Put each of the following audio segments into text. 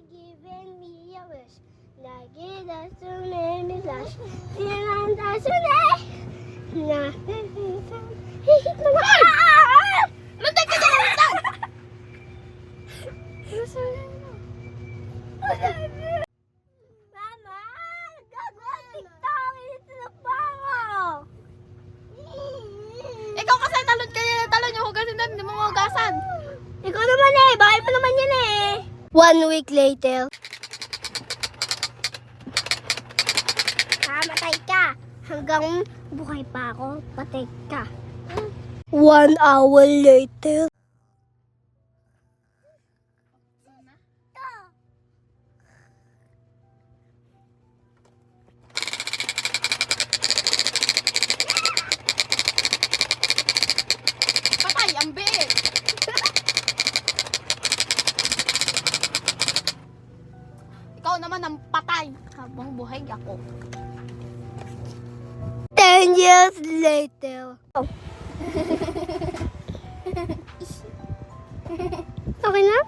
giving me a wish. Like it does to make me blush. And that's today. Na hihit na na. Luntay ka dyan! Luntay! Mama, gagawin TikTok. Ito na pa ako. Ikaw kasi talon ka yan. Talon yung hugasin doon. Hindi mo hugasan. Ikaw naman eh. Bahay mo naman yan eh. 1 week later. Matay ka. Hanggang buhay pa ako, patay ka. 1 hour later. Patay, ang biit. Ikaw naman ang patay. Habang buhay ako. 10 years later. Okay na?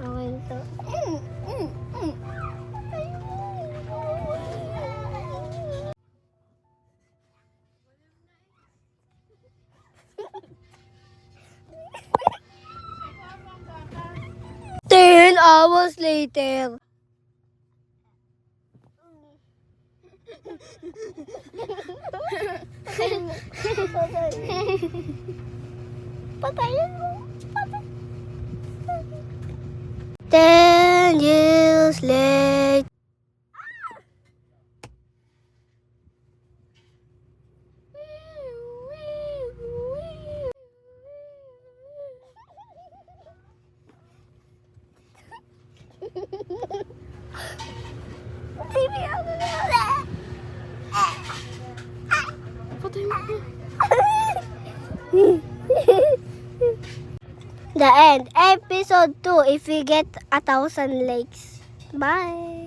Okay to. Ten hours later. Patayin mo. 10 years later. Patay mo. The end. Episode 2 if we get 1,000 likes. Bye.